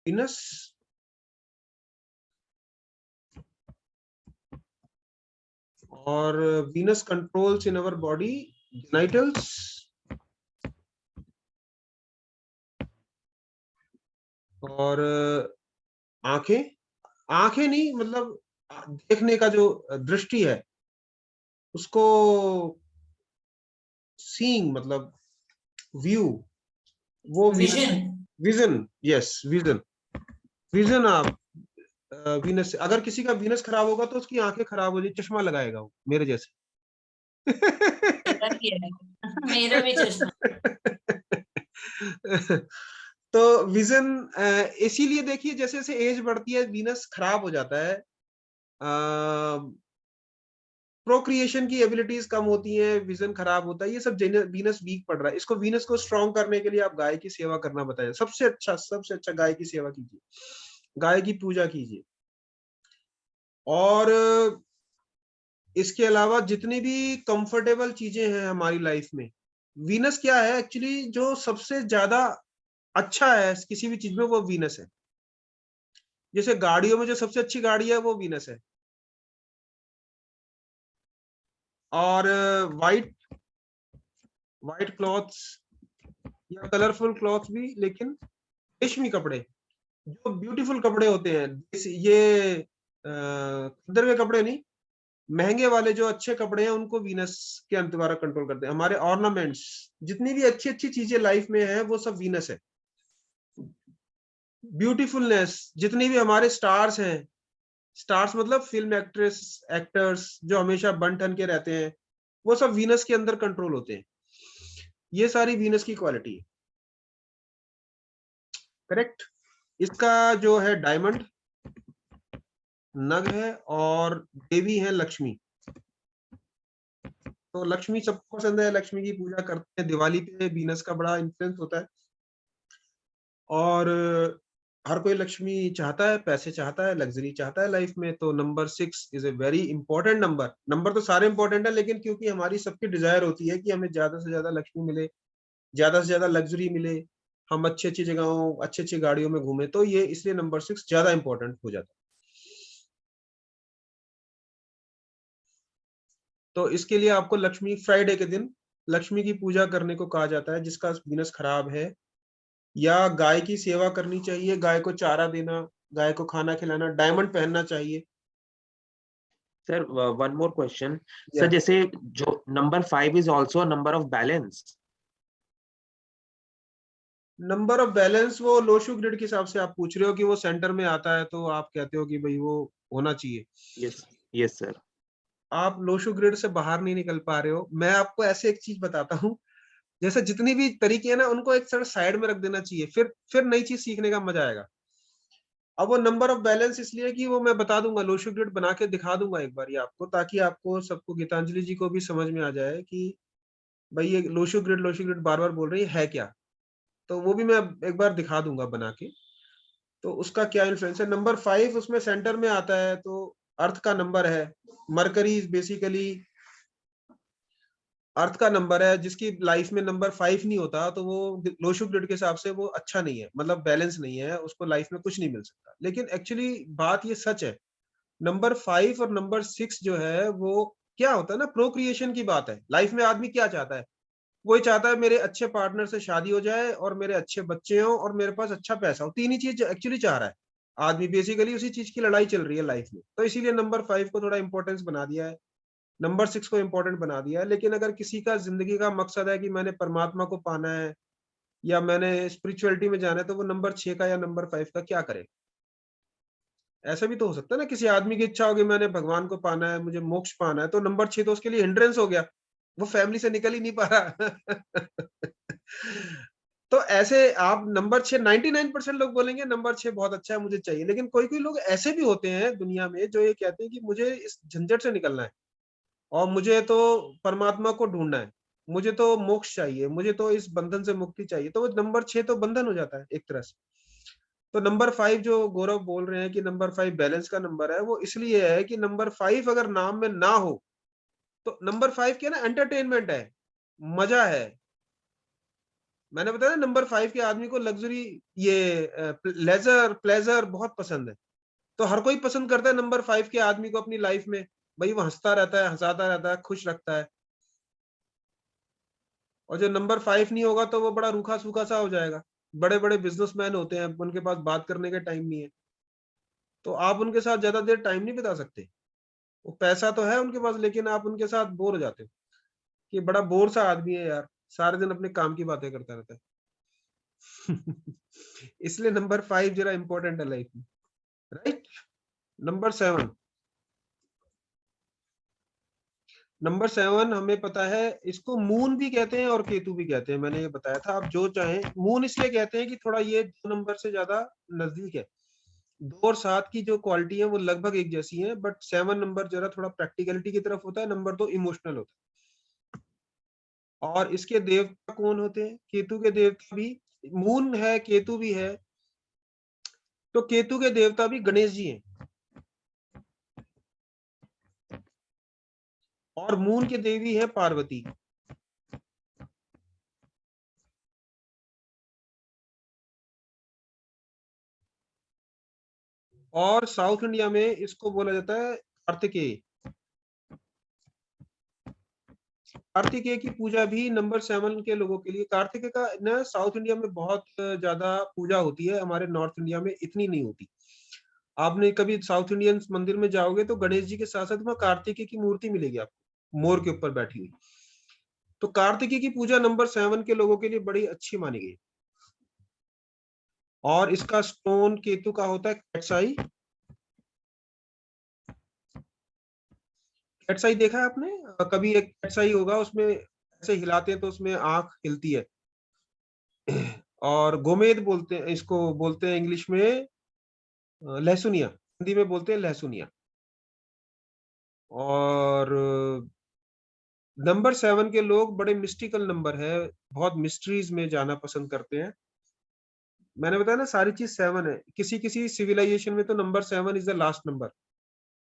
Venus, और Venus controls in our body genitals, और आंखें, आंखें नहीं मतलब देखने का जो दृष्टि है उसको, सीइंग मतलब व्यू, वो vision. Vision, yes vision, vision. आप वीनस, अगर किसी का वीनस खराब होगा तो उसकी आंखें खराब हो जाए, चश्मा लगाएगा वो मेरे जैसे। मेरा भी चश्मा। तो विजन, इसीलिए देखिए जैसे जैसे एज बढ़ती है वीनस खराब हो जाता है, प्रोक्रिएशन की एबिलिटीज कम होती हैं, विजन खराब होता है, ये सब वीनस वीक पड़ रहा है। इसको वीनस को स्ट्रॉन्ग करने के लिए आप गाय की सेवा करना बताया, सबसे अच्छा गाय की सेवा कीजिए, गाय की पूजा कीजिए। और इसके अलावा जितनी भी कंफर्टेबल चीजें हैं हमारी लाइफ में, वीनस क्या है एक्चुअली, जो सबसे ज्यादा अच्छा है किसी भी चीज में वो वीनस है। जैसे गाड़ियों में जो सबसे अच्छी गाड़ी है वो वीनस है। और वाइट वाइट क्लॉथ्स या कलरफुल क्लॉथ भी, लेकिन रेशमी कपड़े, जो ब्यूटीफुल कपड़े होते हैं, ये खद्दर के कपड़े नहीं, महंगे वाले जो अच्छे कपड़े हैं उनको वीनस के द्वारा कंट्रोल करते हैं। हमारे ऑर्नामेंट्स, जितनी भी अच्छी अच्छी चीजें लाइफ में है वो सब वीनस है। ब्यूटीफुलनेस, जितनी भी हमारे स्टार्स हैं, स्टार्स मतलब फिल्म एक्ट्रेस, एक्टर्स जो हमेशा बन ठन के रहते हैं, वो सब वीनस के अंदर कंट्रोल होते हैं। ये सारी वीनस की क्वालिटी है। करेक्ट। इसका जो है डायमंड नग है, और देवी है लक्ष्मी। तो लक्ष्मी सबको पसंद है, लक्ष्मी की पूजा करते हैं। दिवाली पे वीनस का बड़ा इन्फ्लुएंस होता है, और हर कोई लक्ष्मी चाहता है, पैसे चाहता है, लग्जरी चाहता है लाइफ में। तो number 6 is a very important number. Number तो सारे इंपॉर्टेंट है, लेकिन क्योंकि हमारी सबकी डिजायर होती है कि हमें ज्यादा से ज्यादा लक्ष्मी मिले, ज्यादा से ज्यादा लग्जरी मिले, हम अच्छी अच्छी जगहों अच्छी अच्छी गाड़ियों में घूमे, तो ये इसलिए नंबर 6 ज्यादा इंपॉर्टेंट हो जाता है। तो इसके लिए आपको लक्ष्मी फ्राइडे के दिन लक्ष्मी की पूजा करने को कहा जाता है, जिसका वीनस खराब है। या गाय की सेवा करनी चाहिए, गाय को चारा देना, गाय को खाना खिलाना, डायमंड पहनना चाहिए। Sir one more question sir, Yeah. जैसे जो number 5 is also number of balance. Number of balance वो लोशु ग्रिड के हिसाब से आप पूछ रहे हो कि वो सेंटर में आता है, तो आप कहते हो कि भाई वो होना चाहिए। Yes yes sir. आप लोशु ग्रिड से बाहर नहीं निकल पा रहे हो। मैं आपको ऐसे एक चीज बताता हूँ, जैसे जितनी भी तरीके हैं ना उनको एक साइड में रख देना चाहिए, फिर नई चीज सीखने का मजा आएगा। अब वो नंबर ऑफ बैलेंस इसलिए कि वो मैं बता दूंगा, लोशु ग्रिड बना के दिखा दूंगा एक बार ये आपको, ताकि आपको सबको, गीतांजलि जी को भी समझ में आ जाए कि भाई ये लोशु ग्रिड बार बार बोल रही है क्या। तो वो भी मैं एक बार दिखा दूंगा बना के। तो उसका क्या इन्फ्लुएंस है। नंबर 5 उसमें सेंटर में आता है, तो अर्थ का नंबर है। मरकरी बेसिकली अर्थ का नंबर है, जिसकी लाइफ में नंबर 5 नहीं होता तो वो लोशु ग्रिड के हिसाब से वो अच्छा नहीं है, मतलब बैलेंस नहीं है, उसको लाइफ में कुछ नहीं मिल सकता। लेकिन एक्चुअली बात ये सच है, नंबर 5 और नंबर 6 जो है वो क्या होता है ना, प्रोक्रिएशन की बात है। लाइफ में आदमी क्या चाहता है, वही चाहता है मेरे अच्छे पार्टनर से शादी हो जाए और मेरे अच्छे बच्चे हो और मेरे पास अच्छा पैसा हो। तीन ही चीज एक्चुअली चाह रहा है आदमी, बेसिकली उसी चीज की लड़ाई चल रही है लाइफ में। तो इसीलिए नंबर 5 को थोड़ा इंपॉर्टेंस बना दिया है, नंबर 6 को इंपॉर्टेंट बना दिया है। लेकिन अगर किसी का जिंदगी का मकसद है कि मैंने परमात्मा को पाना है या मैंने स्पिरिचुअलिटी में जाना है, तो वो नंबर 6 का या नंबर 5 का क्या करे। ऐसा भी तो हो सकता है ना, किसी आदमी की इच्छा होगी मैंने भगवान को पाना है, मुझे मोक्ष पाना है, तो नंबर 6 तो उसके लिए हिंड्रेंस हो गया, वो फैमिली से निकल ही नहीं पा रहा। तो ऐसे आप नंबर 6, 99% लोग बोलेंगे नंबर 6 बहुत अच्छा है मुझे चाहिए। लेकिन कोई कोई लोग ऐसे भी होते हैं दुनिया में जो ये कहते हैं कि मुझे इस झंझट से निकलना है और मुझे तो परमात्मा को ढूंढना है, मुझे तो मोक्ष चाहिए, मुझे तो इस बंधन से मुक्ति चाहिए। तो वो नंबर 6 तो बंधन हो जाता है एक तरह से। तो नंबर 5 जो गौरव बोल रहे हैं कि नंबर 5 बैलेंस का नंबर है, वो इसलिए है कि नंबर 5 अगर नाम में ना हो तो नंबर 5 क्या ना, एंटरटेनमेंट है, मजा है, मैंने बताया नंबर 5 के आदमी को लग्जरी, ये लेजर प्लेजर बहुत पसंद है। तो हर कोई पसंद करता है नंबर 5 के आदमी को अपनी लाइफ में, भाई वो हंसता रहता है, हंसाता रहता है, खुश रखता है। और जो नंबर 5 नहीं होगा तो वो बड़ा रूखा सूखा सा हो जाएगा। बड़े बड़े बिजनेसमैन होते हैं, उनके पास बात करने का टाइम नहीं है, तो आप उनके साथ ज्यादा देर टाइम नहीं बिता सकते। वो पैसा तो है उनके पास, लेकिन आप उनके साथ बोर हो जाते हो कि बड़ा बोर सा आदमी है यार, सारे दिन अपने काम की बातें करता रहता है। इसलिए नंबर 5 जरा इंपॉर्टेंट है लाइफ में, राइट। नंबर 7, नंबर 7 हमें पता है, इसको मून भी कहते हैं और केतु भी कहते हैं, मैंने ये बताया था। आप जो चाहें, मून इसलिए कहते हैं कि थोड़ा ये 2 नंबर से ज्यादा नजदीक है। 2 और 7 की जो क्वालिटी है वो लगभग एक जैसी है, बट 7 नंबर जरा थोड़ा प्रैक्टिकलिटी की तरफ होता है, नंबर 2 इमोशनल होता है। और इसके देवता कौन होते हैं? केतु के देवता भी, मून है केतु भी है, तो केतु के देवता भी गणेश जी हैं, और मून के देवी है पार्वती। और साउथ इंडिया में इसको बोला जाता है कार्तिकेय। कार्तिकेय की पूजा भी नंबर 7 के लोगों के लिए, कार्तिकेय का ना साउथ इंडिया में बहुत ज्यादा पूजा होती है, हमारे नॉर्थ इंडिया में इतनी नहीं होती। आपने कभी साउथ इंडियन मंदिर में जाओगे तो गणेश जी के साथ साथ वहाँ कार्तिकेय की मूर्ति मिलेगी आपको, मोर के ऊपर बैठी हुई। तो कार्तिकेय की पूजा नंबर 7 के लोगों के लिए बड़ी अच्छी मानी गई। और इसका स्टोन केतु का होता है कैटसाई। कैटसाई देखा है आपने? कभी एक कैटसाई होगा, उसमें ऐसे हिलाते हैं तो उसमें आंख हिलती है। और गोमेद बोलते हैं इसको, बोलते हैं इंग्लिश में लहसुनिया, हिंदी में बोलते हैं लहसुनिया। और नंबर 7 के लोग बड़े मिस्टिकल नंबर है, बहुत मिस्ट्रीज में जाना पसंद करते हैं। मैंने बताया ना सारी चीज 7 है। किसी किसी सिविलाइजेशन में तो number 7 is the last number.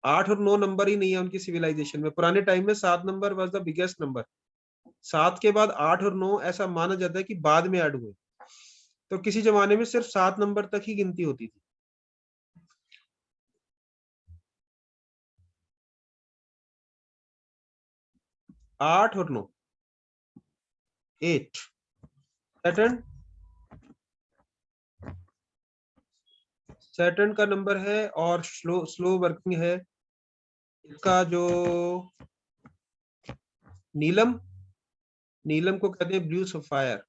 8 और 9 नंबर ही नहीं है उनकी सिविलाइजेशन में। पुराने टाइम में 7 number was the biggest number. 7 के बाद 8 और 9 ऐसा माना जाता है कि बाद में ऐड हुए। तो किसी जमाने में सिर्फ 7 नंबर तक ही गिनती होती थी। 8 और 9, 8 सैटर्न, सैटर्न का नंबर है और स्लो स्लो वर्किंग है। इसका जो नीलम, नीलम को कहते हैं ब्लू सफायर,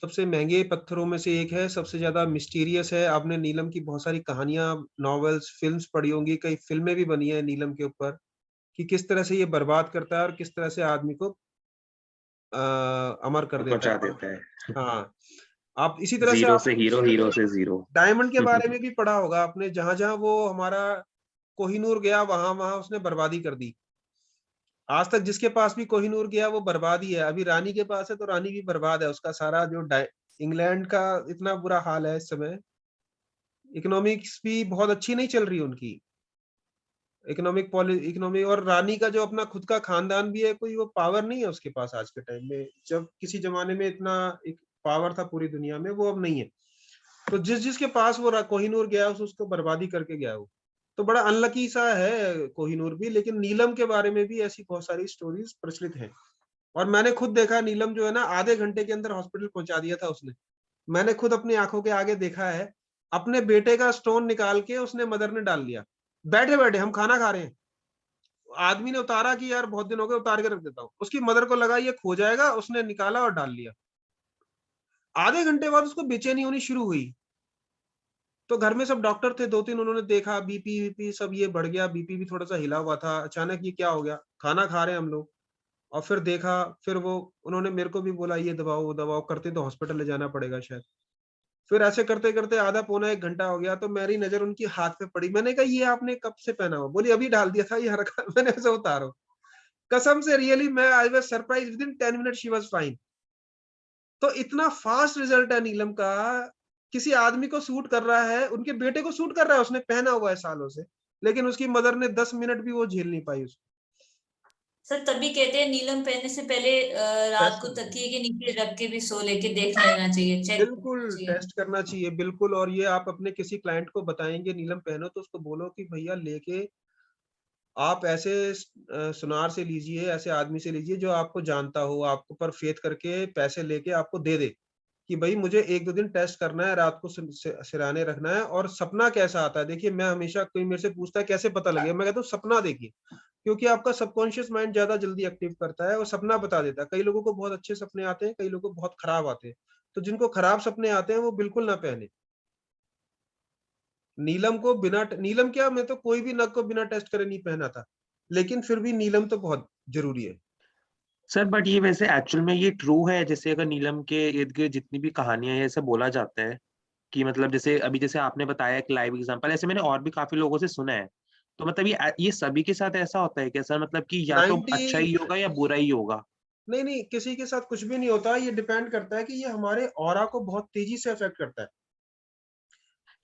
सबसे महंगे पत्थरों में से एक है, सबसे ज्यादा मिस्टीरियस है। आपने नीलम की बहुत सारी कहानियां, नॉवेल्स, फिल्म्स पढ़ी होंगी, कई फिल्में भी बनी है नीलम के ऊपर, कि किस तरह से ये बर्बाद करता है और किस तरह से आदमी को अमर कर देता पहुंचा है। देता है। हाँ, आप इसी तरह से जीरो आप से हीरो, हीरो से जीरो। डायमंड के बारे में भी पढ़ा होगा आपने, जहां जहां वो हमारा कोहिनूर गया वहां वहां उसने बर्बादी कर दी। आज तक जिसके पास भी कोहिनूर गया वो बर्बाद ही है। अभी रानी के पास है तो रानी भी बर्बाद है, उसका सारा जो इंग्लैंड का इतना बुरा हाल है इस समय। इकोनॉमिक्स भी बहुत अच्छी नहीं चल रही उनकी, इकोनॉमी। और रानी का जो अपना खुद का खानदान भी है, कोई वो पावर नहीं है उसके पास आज के टाइम में। जब किसी जमाने में इतना एक पावर था पूरी दुनिया में, वो अब नहीं है। तो जिस जिसके पास वो कोहिनूर गया उसको बर्बादी करके गया वो। तो बड़ा अनलकी सा है कोहिनूर भी। लेकिन नीलम के बारे में भी ऐसी बहुत सारी स्टोरीज प्रचलित हैं। और मैंने खुद देखा, नीलम जो है ना, आधे घंटे के अंदर हॉस्पिटल पहुंचा दिया था उसने। मैंने खुद अपनी आंखों के आगे देखा है। अपने बेटे का स्टोन निकाल के उसने मदर ने डाल लिया, बैठे बैठे हम खाना खा रहे हैं। आदमी ने उतारा कि यार बहुत दिन हो गए, उतार के रख देता हूँ। उसकी मदर को लगा ये खो जाएगा, उसने निकाला और डाल लिया। आधे घंटे बाद उसको बेचैनी होनी शुरू हुई। तो घर में सब डॉक्टर थे 2-3, उन्होंने देखा बीपी वीपी सब ये बढ़ गया, बीपी भी थोड़ा सा हिला हुआ था। अचानक ये क्या हो गया, खाना खा रहे हैं हम लोग। और फिर देखा, फिर वो उन्होंने मेरे को भी बोला ये दबाओ वो दबाओ करते, तो हॉस्पिटल ले जाना पड़ेगा शायद। फिर ऐसे करते करते आधा पौना 1 घंटा हो गया, तो मेरी नजर उनकी हाथ पे पड़ी। मैंने कहा ये आपने कब से पहना हुआ? बोली अभी डाल दिया था ये रखा। मैंने ऐसे उतारो, कसम से रियली मैं I was surprise, with in 10 minute she was fine. तो इतना फास्ट रिजल्ट है नीलम का। किसी आदमी को सूट कर रहा है, उनके बेटे को सूट कर रहा है, उसने पहना हुआ है सालों से, लेकिन उसकी मदर ने 10 मिनट भी वो झेल नहीं पाई उसको। सर तभी कहते हैं नीलम पहनने से पहले रात को टेस्ट तकिए के नीचे रख के भी सो लेके देख लेना चाहिए, चेक बिल्कुल करना चाहिए। टेस्ट करना चाहिए बिल्कुल। और ये आप अपने किसी क्लाइंट को बताएंगे नीलम पहनो तो उसको बोलो कि भैया लेके आप ऐसे सुनार से लीजिए, ऐसे आदमी से लीजिए जो आपको जानता हो, आपको पर फेथ करके पैसे लेके आपको दे दे कि भाई मुझे 1-2 दिन टेस्ट करना है, रात को सिराने रखना है। और सपना कैसा आता है, देखिए मैं हमेशा, कोई मेरे से पूछता है कैसे पता लगेगा, मैं कहता हूँ सपना देखिए, क्योंकि आपका सबकॉन्शियस माइंड ज्यादा जल्दी एक्टिव करता है और सपना बता देता है। कई लोगों को बहुत अच्छे सपने आते हैं, कई लोगों को बहुत खराब आते हैं। तो जिनको खराब सपने आते हैं वो बिल्कुल ना पहने नीलम को। नीलम क्या, मैं तो कोई भी नग को बिना टेस्ट करे नहीं पहना था, लेकिन फिर भी नीलम तो बहुत जरूरी है। सर बट ये वैसे एक्चुअल में ये ट्रू है, जैसे अगर नीलम के इर्द गिर्द जितनी भी कहानियां हैं ऐसा बोला जाता है कि मतलब जैसे अभी जैसे आपने बताया एक लाइव एग्जांपल, ऐसे मैंने और भी काफी लोगों से सुना है। तो मतलब ये सभी के साथ ऐसा होता है क्या सर, मतलब कि या तो 90 अच्छा ही होगा या बुरा ही होगा? नहीं नहीं, किसी के साथ कुछ भी नहीं होता। ये डिपेंड करता है कि ये हमारे ऑरा को बहुत तेजी से अफेक्ट करता है।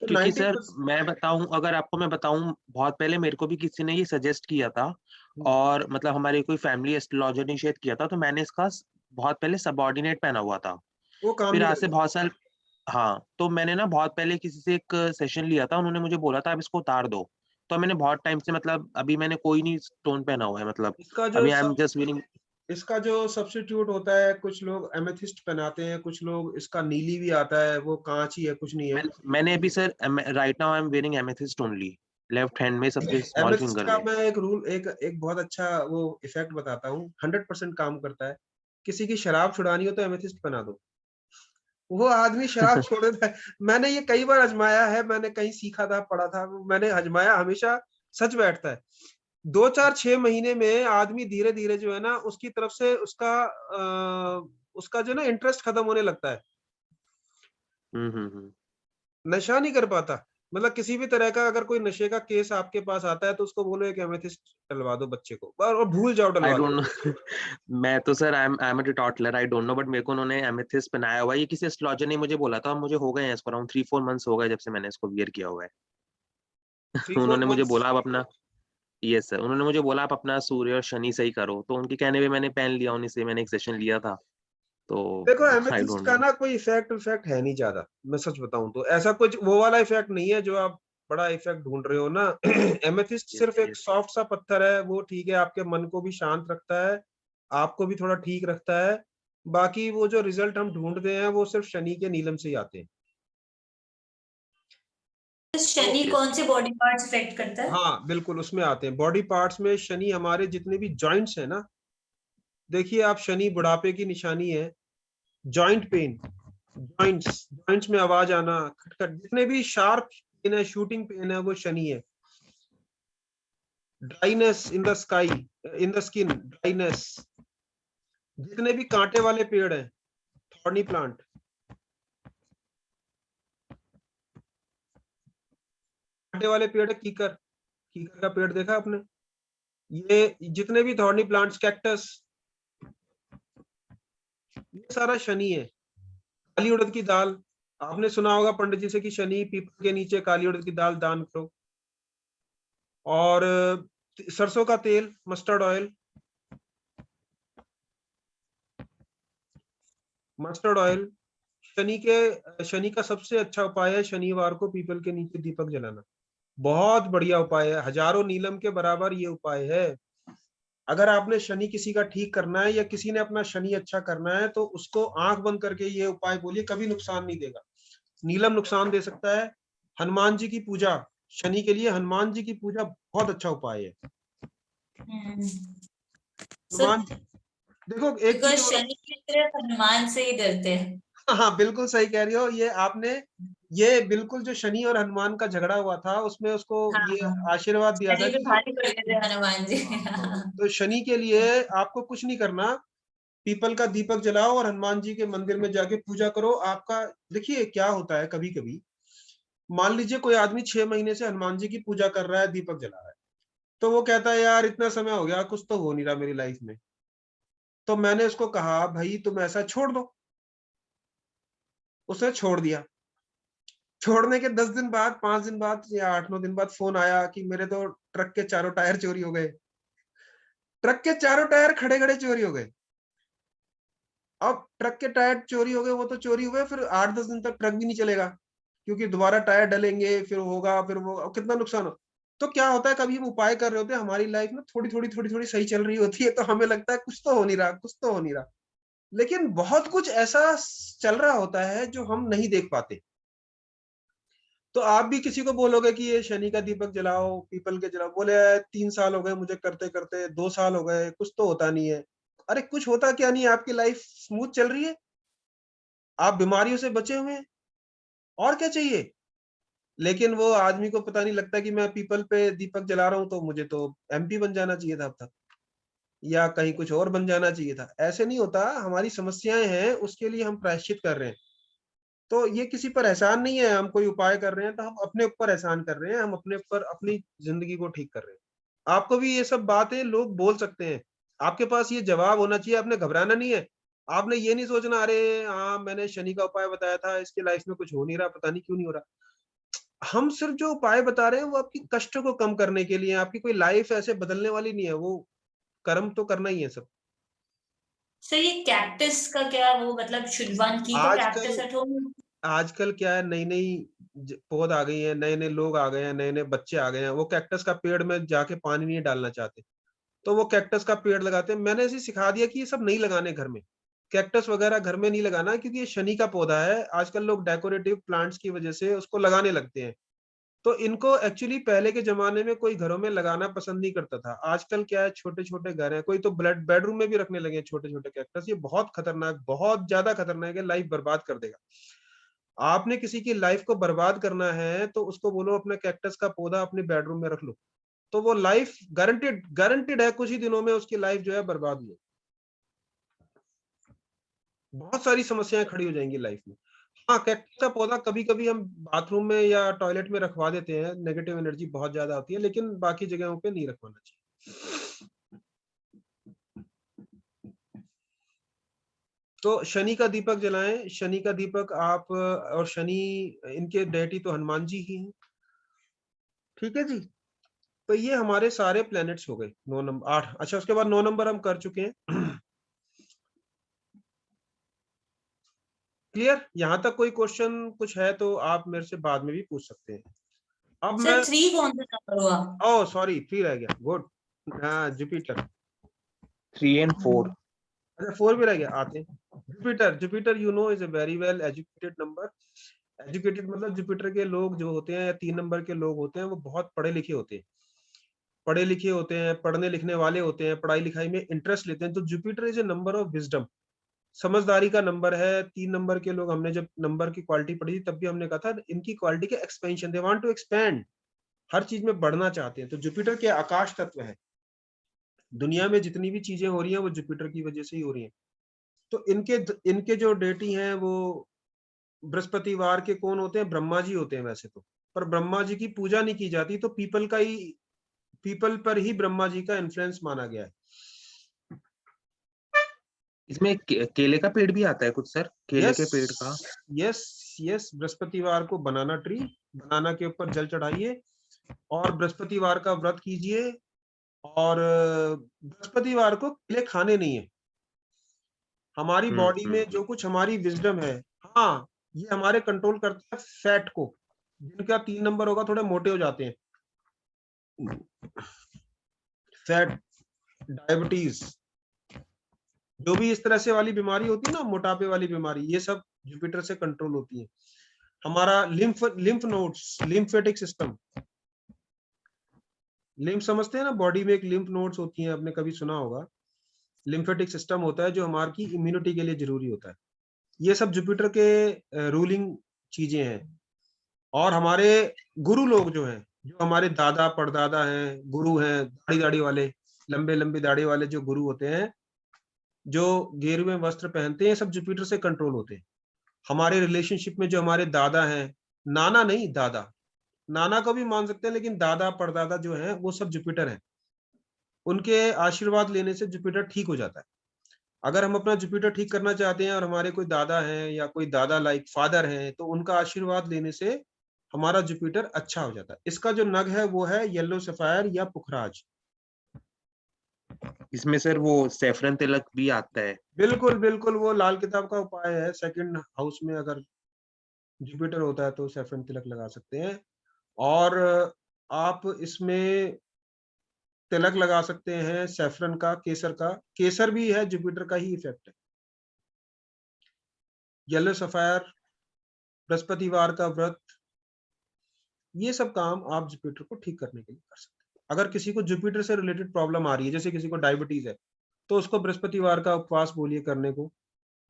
तो क्योंकि सर 90%। मैं बताऊं, अगर आपको मैं बताऊं, बहुत पहले मेरे को भी किसी ने ये सजेस्ट किया था, और मतलब हमारे कोई फैमिली एस्ट्रोलॉजर ने शेयर किया था, तो मैंने इसका बहुत पहले सबऑर्डिनेट पहना हुआ था। वो काम फिर नहीं आज से करता। बहुत साल, हाँ, तो मैंने ना बहुत पहले किसी से एक सेशन लिया था, उन्होंने मुझे बोला था आप इसको उतार दो। तो मैंने बहुत टाइम से, मतलब अभी मैंने कोई नहीं स्टोन पहना हुआ है, मतलब इसका जो अभी आई एम सब जस्ट वेयरिंग। इसका जो सब्स्टिट्यूट होता है, कुछ लोग एमेथिस्ट पहनाते हैं, कुछ लोग इसका नीली भी आता है, वो कांच ही है, कुछ नहीं है। मैंने अभी sir right now I am wearing amethyst only, left hand में, सबसे स्मॉल एमेथिस्ट फिंगर का में। मैं एक रूल, एक बहुत अच्छा वो इफेक्ट बताता हूँ, 100% काम करता है। किसी की शराब छुड़ानी हो तो एमेथिस्ट पहना दो, वो आदमी शराब छोड़ देता है। मैंने ये कई बार आजमाया है, मैंने कहीं सीखा था, पढ़ा था, मैंने आजमाया, हमेशा सच बैठता है। 2-4-6 महीने में आदमी धीरे धीरे जो है ना, उसकी तरफ से उसका जो ना इंटरेस्ट खत्म होने लगता है, हम्म। नशा नहीं कर पाता। मतलब किसी भी तरह का अगर कोई नशे का केस आपके पास आता है तो उसको बोलो एक एमेथिस्ट डलवा दो बच्चे को, और भूल जाओ आई डलवा डोंट के। नो। मैं तो sir I am a teetotaller, I don't know, but मेरे को उन्होंने एमेथिस्ट पहनाया हुआ है। ये किसी एस्ट्रोलॉजर ने मुझे बोला था, मुझे हो गए हैं इसको अराउंड 3-4 मंथ्स हो गए जब से मैंने इसको वियर किया हुआ है। 3-4 उन्होंने मुझे मंथ्स बोला आप अपना, यस सर, उन्होंने मुझे बोला आप अपना सूर्य और शनि सही करो, तो उनके कहने पे मैंने पहन लिया, उन्हीं से मैंने एक सेशन लिया था। तो देखो आई एमेथिस्ट डोंट का नो। ना कोई इफेक्ट है नहीं ज्यादा। मैं सच बताऊं तो ऐसा कुछ वो वाला इफेक्ट नहीं है जो आप बड़ा इफेक्ट ढूंढ रहे हो ना। एमेथिस्ट यस सिर्फ एक यस। सॉफ्ट सा पत्थर है, वो ठीक है, आपके मन को भी शांत रखता है, आपको भी थोड़ा ठीक रखता है। बाकी वो जो रिजल्ट हम ढूंढते हैं वो सिर्फ शनि के नीलम से ही आते हैं। शनि ओके। कौन से बॉडी पार्ट्स इफेक्ट करता है? हाँ बिल्कुल, उसमें आते हैं बॉडी पार्ट्स में। शनि हमारे जितने भी जॉइंट्स है ना, देखिए आप, शनि बुढ़ापे की निशानी है। जॉइंट पेन, जॉइंट्स जॉइंट्स में आवाज आना, खटखट, जितने भी शार्प पेन है, शूटिंग पेन है, वो शनि है। Dryness in the sky, in the skin, dryness, जितने भी कांटे वाले पेड़ हैं, थॉर्नी प्लांट, कांटे वाले पेड़ है, कीकर, कीकर का पेड़ देखा आपने? ये जितने भी थॉर्नी प्लांट्स, कैक्टस, ये सारा शनि है। काली उड़द की दाल, आपने सुना होगा पंडित जी से कि शनि पीपल के नीचे काली उड़द की दाल दान करो। और सरसों का तेल, mustard oil, mustard oil. Shani का सबसे अच्छा उपाय है शनिवार को पीपल के नीचे दीपक जलाना। बहुत बढ़िया उपाय है, हजारों नीलम के बराबर ये उपाय है। अगर आपने शनि किसी का ठीक करना है या किसी ने अपना शनि अच्छा करना है तो उसको आंख बंद करके ये उपाय बोलिए, कभी नुकसान नहीं देगा। नीलम नुकसान दे सकता है। हनुमान जी की पूजा, शनि के लिए हनुमान जी की पूजा बहुत अच्छा उपाय है। सर हनुमान, देखो एक चीज बिकॉज और, शनि की तरफ हनुमान से ही डरते हैं। हाँ बिल्कुल सही कह रही हो ये आपने। ये बिल्कुल जो शनि और हनुमान का झगड़ा हुआ था उसमें उसको ये हाँ, आशीर्वाद दिया था शनि पे कि भारी पड़ गए थे हनुमान जी। हाँ हाँ, तो शनि के लिए आपको कुछ नहीं करना, पीपल का दीपक जलाओ और हनुमान जी के मंदिर में जाके पूजा करो। आपका, देखिए क्या होता है, कभी कभी मान लीजिए कोई आदमी 6 महीने से हनुमान जी की पूजा कर रहा है, दीपक जला रहा है, तो वो कहता है यार इतना समय हो गया, कुछ तो हो नहीं रहा मेरी लाइफ में। तो मैंने उसको कहा भाई तुम ऐसा छोड़ दो, उसने छोड़ दिया। छोड़ने के 10 दिन बाद, 5 दिन बाद या 8-9 दिन बाद फोन आया कि मेरे तो ट्रक के चारों टायर चोरी हो गए। ट्रक के चारों टायर खड़े खड़े चोरी हो गए। अब ट्रक के टायर चोरी हो गए, वो तो चोरी हुए, फिर 8-10 दिन तक ट्रक भी नहीं चलेगा, क्योंकि दोबारा टायर डलेंगे, फिर होगा, फिर वो कितना नुकसान हो। तो क्या होता है, कभी हम उपाय कर रहे होते हैं, हमारी लाइफ में थोड़ी सही चल रही होती है, तो हमें लगता है कुछ तो हो नहीं रहा, कुछ तो हो नहीं रहा, लेकिन बहुत कुछ ऐसा चल रहा होता है जो हम नहीं देख पाते। तो आप भी किसी को बोलोगे कि ये शनि का दीपक जलाओ, पीपल के जलाओ, बोले 3 साल हो गए मुझे करते करते, 2 साल हो गए, कुछ तो होता नहीं है। अरे कुछ होता क्या नहीं है, आपकी लाइफ स्मूथ चल रही है, आप बीमारियों से बचे हुए हैं, और क्या चाहिए। लेकिन वो आदमी को पता नहीं लगता कि मैं पीपल पे दीपक जला रहा हूं, तो मुझे तो MP बन जाना चाहिए था अब तक, या कहीं कुछ और बन जाना चाहिए था। ऐसे नहीं होता, हमारी समस्याएं हैं, उसके लिए हम प्रायश्चित कर रहे हैं। तो ये किसी पर एहसान नहीं है, हम कोई उपाय कर रहे हैं तो हम अपने ऊपर एहसान कर रहे हैं, हम अपने ऊपर अपनी जिंदगी को ठीक कर रहे हैं। आपको भी ये सब बातें लोग बोल सकते हैं, आपके पास ये जवाब होना चाहिए, आपने घबराना नहीं है। आपने ये नहीं सोचना, अरे हाँ मैंने शनि का उपाय बताया था, इसके लाइफ में कुछ हो नहीं रहा, पता नहीं क्यों नहीं हो रहा। हम सिर्फ जो उपाय बता रहे हैं वो आपकी कष्ट को कम करने के लिए, आपकी कोई लाइफ ऐसे बदलने वाली नहीं है, वो कर्म तो करना ही है सब। सर ये कैक्टस का क्या, वो मतलब should one keep a cactus आजकल एट होम? आजकल क्या है, नई नई पौध आ गई है, नए नए लोग आ गए हैं, नए नए बच्चे आ गए हैं, वो कैक्टस का पेड़ में जाके पानी नहीं डालना चाहते, तो वो कैक्टस का पेड़ लगाते हैं। मैंने ऐसे सिखा दिया कि ये सब नहीं लगाने घर में, कैक्टस वगैरह घर में नहीं लगाना, क्योंकि ये शनि का पौधा है। आजकल लोग डेकोरेटिव प्लांट्स की वजह से उसको लगाने लगते हैं, तो इनको एक्चुअली पहले के जमाने में कोई घरों में लगाना पसंद नहीं करता था। आजकल क्या है, छोटे छोटे घर हैं, कोई तो बेडरूम में भी रखने लगे हैं छोटे छोटे कैक्टस। ये बहुत खतरनाक, बहुत ज्यादा खतरनाक है, लाइफ बर्बाद कर देगा। आपने किसी की लाइफ को बर्बाद करना है तो उसको बोलो अपने कैक्टस का पौधा अपने बेडरूम में रख लो, तो वो लाइफ गारंटेड गारंटेड है, कुछ ही दिनों में उसकी लाइफ जो है बर्बाद हो जाएगी। बहुत सारी समस्याएं खड़ी हो जाएंगी लाइफ में। हाँ, कैक्टस का पौधा कभी कभी हम बाथरूम में या टॉयलेट में रखवा देते हैं, नेगेटिव एनर्जी बहुत ज्यादा होती है, लेकिन बाकी जगहों पे नहीं रखवाना चाहिए। तो शनि का दीपक जलाएं, शनि का दीपक आप, और शनि, इनके डेटी तो हनुमान जी ही हैं। ठीक है जी। तो ये हमारे सारे प्लैनेट्स हो गए 9 नंबर 8। अच्छा, उसके बाद 9 नंबर हम कर चुके हैं। क्लियर? यहाँ तक कोई क्वेश्चन कुछ है तो आप मेरे से बाद में भी पूछ सकते हैं। अब मैं, सर 3 कौन सा नंबर हुआ? ओह सॉरी 3 रह गया, गुड। Jupiter 3 and 4। अच्छा 4 भी रह गया, आते हैं। Jupiter, Jupiter you know is a very well educated number. Educated मतलब जुपिटर के लोग जो होते हैं, या 3 नंबर के लोग होते हैं, वो बहुत पढ़े लिखे होते हैं, पढ़े लिखे होते हैं, पढ़ने लिखने वाले होते हैं, पढ़ाई लिखाई में इंटरेस्ट लेते हैं। तो Jupiter is a number of wisdom, समझदारी का नंबर है। 3 नंबर के लोग, हमने जब नंबर की क्वालिटी पढ़ी तब भी हमने कहा था इनकी क्वालिटी के expansion, they want to expand, हर चीज में बढ़ना चाहते हैं। तो जुपिटर के आकाश तत्व है, दुनिया में जितनी भी चीजें हो रही हैं वो जुपिटर की वजह से ही हो रही हैं। तो इनके इनके जो डेटी हैं वो बृहस्पतिवार के कौन होते हैं, ब्रह्मा जी होते हैं वैसे तो, पर ब्रह्मा जी की पूजा नहीं की जाती, तो पीपल का ही, पीपल पर ही ब्रह्मा जी का इन्फ्लुएंस माना गया है। इसमें केले का पेड़ भी आता है कुछ सर, केले के पेड़ का? यस यस, बृहस्पतिवार को बनाना ट्री, बनाना के ऊपर जल चढ़ाइए और बृहस्पतिवार का व्रत कीजिए। और बृहस्पतिवार को केले खाने नहीं है। हमारी बॉडी में जो कुछ हमारी विजडम है, हाँ, ये हमारे कंट्रोल करता है फैट को। जिनका 3 नंबर होगा थोड़े मोटे हो जाते हैं, फैट, डायबिटीज, जो भी इस तरह से वाली बीमारी होती है ना, मोटापे वाली बीमारी, ये सब जुपिटर से कंट्रोल होती है। हमारा lymph nodes, lymphatic system, lymph समझते हैं ना, बॉडी में एक लिम्फ नोड्स होती हैं, आपने कभी सुना होगा। लिम्फेटिक सिस्टम होता है जो हमारी की इम्यूनिटी के लिए जरूरी होता है। ये सब जुपिटर के रूलिंग चीजें हैं। और हमारे गुरु लोग जो हैं, जो हमारे दादा परदादा हैं, गुरु हैं, दाढ़ी दाढ़ी वाले, लंबे लंबे दाढ़ी वाले जो गुरु होते हैं, जो गेरुए वस्त्र पहनते हैं, सब जुपिटर से कंट्रोल होते हैं। हमारे रिलेशनशिप में जो हमारे दादा हैं, नाना नहीं दादा, नाना को भी मान सकते हैं, लेकिन दादा परदादा जो हैं वो सब जुपिटर हैं। उनके आशीर्वाद लेने से जुपिटर ठीक हो जाता है। अगर हम अपना जुपिटर ठीक करना चाहते हैं और हमारे कोई दादा हैं या कोई दादा लाइक फादर हैं, तो उनका आशीर्वाद लेने से हमारा जुपिटर अच्छा हो जाता है। इसका जो नग है वो है येलो सफायर या पुखराज। इसमें सर वो सैफरन तिलक भी आता है। बिल्कुल बिल्कुल, वो लाल किताब का उपाय है। सेकंड हाउस में अगर जुपिटर होता है तो सैफरन तिलक लगा सकते हैं। और आप इसमें तिलक लगा सकते हैं सैफरन का, केसर का। केसर भी है जुपिटर का ही इफेक्ट है। येलो सफायर, बृहस्पतिवार का व्रत, ये सब काम आप जुपिटर को ठीक करने के लिए कर सकते हैं। अगर किसी को जुपिटर से रिलेटेड प्रॉब्लम आ रही है, जैसे किसी को डायबिटीज है, तो उसको बृहस्पतिवार का उपवास बोलिए करने को।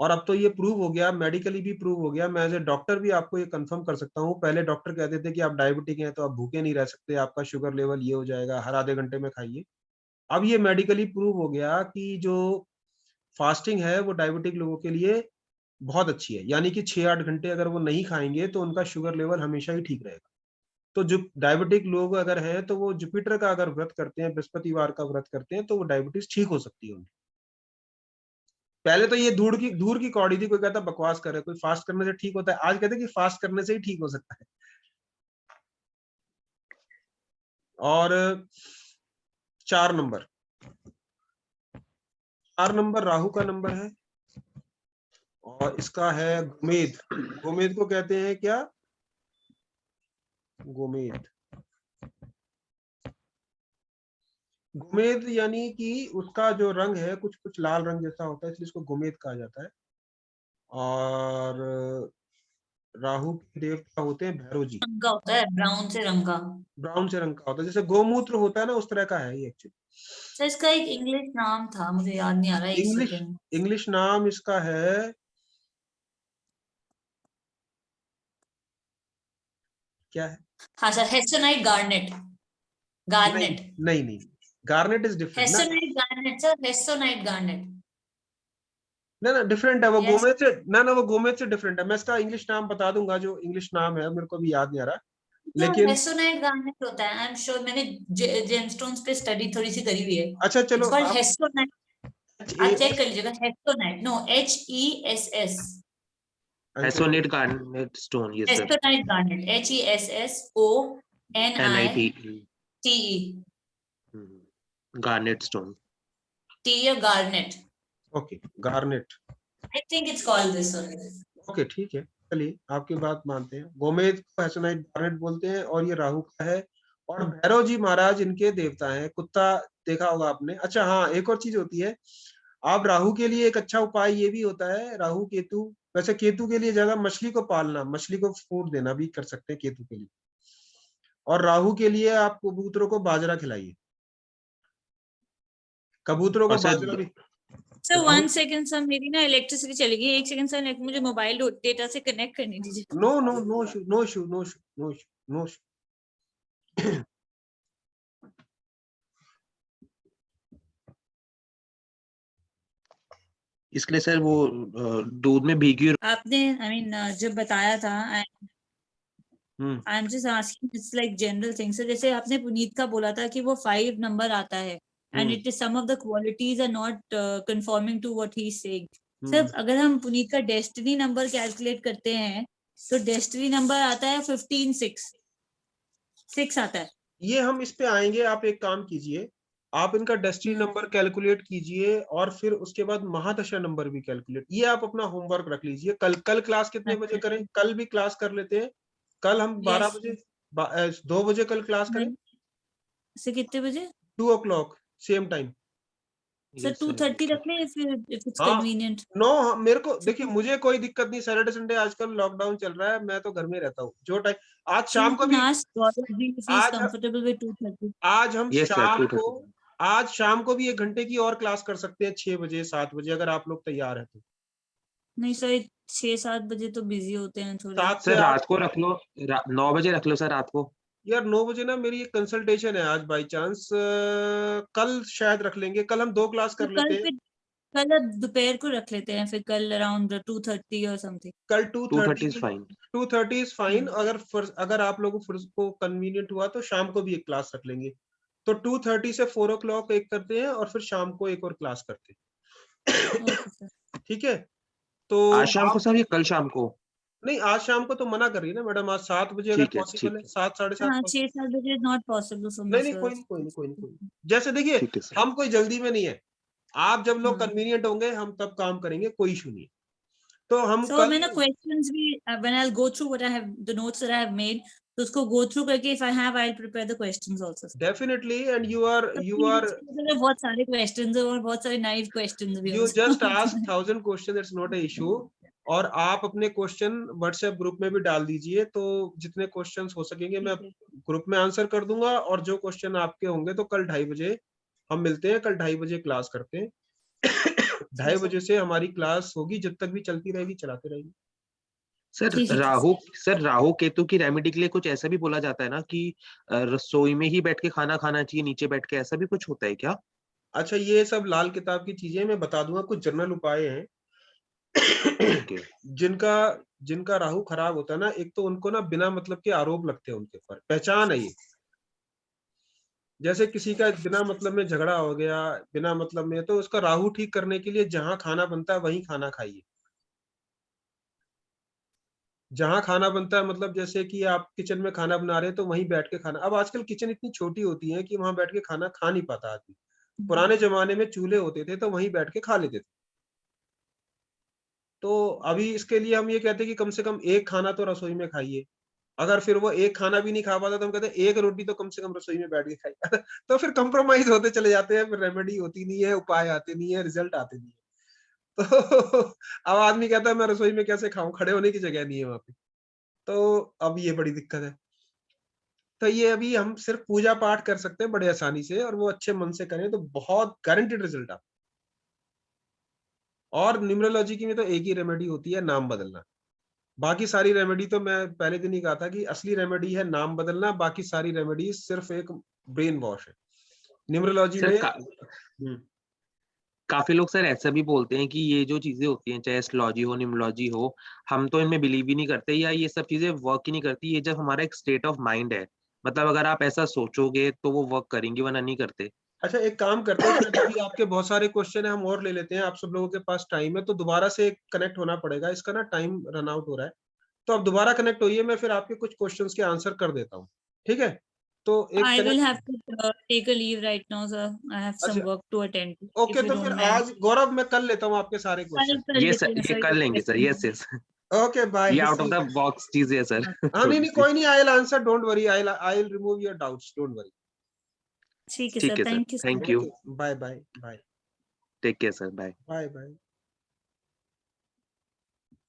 और अब तो ये प्रूव हो गया, मेडिकली भी प्रूव हो गया, मैं एज ए डॉक्टर भी आपको ये कंफर्म कर सकता हूँ। पहले डॉक्टर कहते थे कि आप डायबिटिक हैं तो आप भूखे नहीं रह सकते, आपका शुगर लेवल ये हो जाएगा, हर आधे घंटे में खाइए। अब ये मेडिकली प्रूव हो गया कि जो फास्टिंग है वो डायबिटिक लोगों के लिए बहुत अच्छी है। यानी कि 6-8 घंटे अगर वो नहीं खाएंगे तो उनका शुगर लेवल हमेशा ही ठीक रहेगा। तो जो डायबिटिक लोग अगर हैं तो वो जुपिटर का अगर व्रत करते हैं, बृहस्पतिवार का व्रत करते हैं, तो वो डायबिटीज ठीक हो सकती है उनकी। पहले तो ये दूर की कौड़ी थी, कोई कहता बकवास करे, कोई फास्ट करने से ठीक होता है। आज कहते हैं कि फास्ट करने से ही ठीक हो सकता है। और 4 नंबर राहु का नंबर है और इसका है गोमेद। गोमेद को कहते हैं क्या? गोमेद, गोमेद यानी कि उसका जो रंग है कुछ कुछ लाल रंग जैसा होता है, इसलिए इसको गोमेद कहा जाता है। और राहु के देवता होते हैं भैरव जी। रंग का होता है, ब्राउन से रंग का। ब्राउन से रंग का होता है, जैसे गोमूत्र होता है ना, उस तरह का है ये एक्चुअली। सर इसका एक इंग्लिश नाम था, मुझे याद नहीं आ रहा है, एक इंग्लिश सेकंड। इंग्लिश नाम इसका है क्या है? हाँ सर, हेस्टोनाइट गार्नेट। नहीं गार्नेट, नहीं नहीं, गार्नेट इज डिफरेंट ना। हेस्टोनाइट गार्नेट सर, हेस्टोनाइट गार्नेट। ना ना, डिफरेंट है वो यस गोमेद से। ना ना, वो गोमेद से डिफरेंट है। मैं इसका इंग्लिश नाम बता दूंगा, जो इंग्लिश नाम है मेरे को भी याद नहीं आ रहा, सर, लेकिन हेस्टोनाइट गार्नेट होता है। आई एम श्योर, मैंने जेमस्टोन्स पे स्टडी थोड़ी सी करी हुई है। अच्छा चलो इट्स कॉल्ड आप हेस्टोनाइट। आप चेक कर लीजिएगा, hessonite, no HESS, essonite garnet stone, yes sir. Hessonite garnet, HESSONITE, NIT garnet stone. T garnet. Okay, garnet. I think it's called this only. Okay ठीक है, चलिए आपकी बात मानते हैं। गोमेद को हेसोनाइट गार्नेट बोलते हैं और ये राहु का है। और भैरव जी महाराज इनके देवता हैं। कुत्ता देखा होगा आपने। अच्छा हाँ, एक और चीज होती है, आप राहु के लिए एक अच्छा उपाय ये भी होता है, राहु केतु। वैसे केतु के लिए ज्यादा मछली को पालना, मछली को फूड देना भी कर सकते हैं केतु के लिए। और राहु के लिए आप कबूतरों को बाजरा खिलाइए, कबूतरों और को सर बाजरा भी। सर राहु 1 सेकंड सर, मेरी ना इलेक्ट्रिसिटी चली गई। 1 सेकंड सर, मुझे मोबाइल डेटा से कनेक्ट करने दीजिए। No no no issue no issue no issue no issue no issue. इसके लिए सर वो दूध में भीगी। आपने आई मीन जब बताया था, I am just asking, it's like general thing sir. जैसे आपने पुनीत का बोला था कि वो 5 नंबर आता है and it is some of the qualities are not conforming to what he is saying. Sir अगर हम पुनीत का डेस्टिनी नंबर कैलकुलेट करते हैं तो डेस्टिनी नंबर आता है 15 6 आता है। ये हम इस पे आएंगे। आप एक काम कीजिए, आप इनका डेस्टिनी नंबर कैलकुलेट कीजिए और फिर उसके बाद महादशा नंबर भी कैलकुलेट। ये आप अपना होमवर्क रख लीजिए। कल क्लास कितने बजे करें? कल भी क्लास कर लेते हैं। कल हम 12 Yes. बजे 2 बजे कल क्लास करें। से कितने बजे? 2 o'clock सेम टाइम। सर 2:30 रख लें if it's हाँ convenient. नो, मेरे को देखिए, मुझे कोई दिक्कत नहीं। सैटरडे संडे आजकल लॉकडाउन चल रहा है, मैं तो घर में रहता हूँ। जो टाइम आज So you शाम को can भी, ask Gaurav if he is आज comfortable with 2:30. आज हम यस सर, शाम को 2:30। आज शाम को भी 1 घंटे की और क्लास कर सकते हैं, 6 बजे 7 बजे, अगर आप लोग तैयार हैं तो। नहीं सर, 6-7 बजे तो बिजी होते हैं थोड़े। 7 से सर 8। रात को रख लो, 9 बजे रख लो सर रात को। यार 9 बजे ना मेरी एक कंसल्टेशन है आज बाई चांस। कल शायद रख लेंगे। कल हम 2 क्लास तो कर लेते हैं। कल अब दोपहर को रख लेते हैं, फिर कल अराउंड 2:30 और समथिंग। कल 2:30 इज फाइन। 2:30 is fine. अगर आप लोगों को कन्वीनियंट हुआ तो शाम को भी एक क्लास रख लेंगे। तो 2:30 से 4 o'clock एक करते हैं और फिर शाम को एक और क्लास करते हैं। Okay sir. ठीक है, तो आज शाम को आप सर या कल शाम को? नहीं, आज शाम को तो मना कर रही है ना मैडम, आज 7 बजे अगर पॉसिबल है, 7 साढ़े 7 हाँ, 6-7 बजे नॉट पॉसिबल फॉर मी नहीं नहीं, सर। कोई नहीं। जैसे देखिए, हम कोई जल्दी में नहीं है, आप जब लोग कन्वीनियंट होंगे हम तब काम करेंगे, कोई इशू नहीं है। तो हम So मैंने क्वेश्चंस भी when I'll go through what I have, the notes that I have made, तो उसको go through करके if I have, I'll prepare the questions also. Definitely, and you are बहुत सारे questions और बहुत सारे naive questions भी you just ask 1000 questions, it's not a issue. और आप अपने क्वेश्चन व्हाट्सएप ग्रुप में भी डाल दीजिए, तो जितने क्वेश्चंस हो सकेंगे मैं ग्रुप में आंसर कर दूंगा। और जो क्वेश्चन आपके होंगे तो कल 2:30 बजे हम मिलते हैं, कल 2:30 बजे क्लास करते हैं। 2:30 बजे से हमारी क्लास होगी, जब तक भी चलती रहेगी, चलाते रहेंगे। सर राहु केतु की रेमेडी के लिए कुछ ऐसा भी बोला जाता है ना कि रसोई में ही बैठ के खाना खाना चाहिए, नीचे बैठ के, ऐसा भी कुछ होता है क्या? अच्छा, ये सब लाल किताब की चीजें मैं बता दूंगा, कुछ जनरल उपाय हैं। जिनका राहु खराब होता है ना, एक तो उनको ना बिना मतलब के आरोप लगते हैं उनके ऊपर, पहचान है ये। जैसे किसी का बिना मतलब में झगड़ा हो गया, बिना मतलब में, तो उसका राहु ठीक करने के लिए जहां खाना बनता है वहीं खाना खाइए। जहां खाना बनता है, मतलब जैसे कि आप किचन में खाना बना रहे हैं तो वहीं बैठ के खाना। अब आजकल किचन इतनी छोटी होती है कि वहां बैठ के खाना खा नहीं पाता आदमी। पुराने जमाने में चूल्हे होते थे तो वहीं बैठ के खा लेते थे। तो अभी इसके लिए हम ये कहते हैं कि कम से कम एक खाना तो रसोई में खाइए। अगर फिर वो एक खाना भी नहीं खा पाता तो हम कहते हैं एक रोटी तो कम से कम रसोई में बैठ के खाइए। तो फिर कंप्रोमाइज होते चले जाते हैं, फिर रेमेडी होती नहीं है, उपाय आते नहीं है, रिजल्ट आते नहीं है। तो अब आदमी कहता है मैं रसोई में कैसे खाऊं, खड़े होने की जगह नहीं है वहां पे। तो अब ये बड़ी दिक्कत है। तो ये अभी हम सिर्फ पूजा पाठ कर सकते हैं बड़े आसानी से, और वो अच्छे मन से करें तो बहुत गारंटीड रिजल्ट आता है। और न्यूमरोलॉजी की में तो एक ही रेमेडी होती है, नाम बदलना। बाकी सारी रेमेडी तो मैं पहले दिन ही कहा था कि असली रेमेडी है नाम बदलना, बाकी सारी रेमेडी सिर्फ एक ब्रेन वॉश है न्यूमरोलॉजी में। काफी लोग सर ऐसा भी बोलते हैं कि ये जो चीजें होती हैं, चाहे एस्ट्रोलॉजी हो, न्यूमरोलॉजी हो, हम तो इनमें बिलीव ही नहीं करते, या ये सब चीजें वर्क ही नहीं करती। ये जब हमारा एक स्टेट ऑफ माइंड है, मतलब अगर आप ऐसा सोचोगे तो वो वर्क करेंगी, वरना नहीं करते। अच्छा, एक काम करते हैं, अभी आपके बहुत सारे क्वेश्चन है, हम और ले लेते हैं। आप सब लोगों के पास टाइम है तो दोबारा से कनेक्ट होना पड़ेगा, इसका ना टाइम रन आउट हो रहा है। तो आप दोबारा कनेक्ट होइए, मैं फिर आपके कुछ क्वेश्चंस के आंसर कर देता हूँ, ठीक है? तो एक I will have to take a leave right now, sir. I have some work to attend to. Okay, तो फिर आज गौरव मैं कर लेता हूँ आपके सारे क्वेश्चन। ये कर लेंगे sir, yes yes. Okay, bye. ये आउट ऑफ द बॉक्स चीज है सर। हाँ, नहीं कोई नहीं, I will answer, don't worry, I will remove your doubts, don't worry. ठीक है sir, thank you. Thank you, bye bye bye. Take care sir, bye bye bye.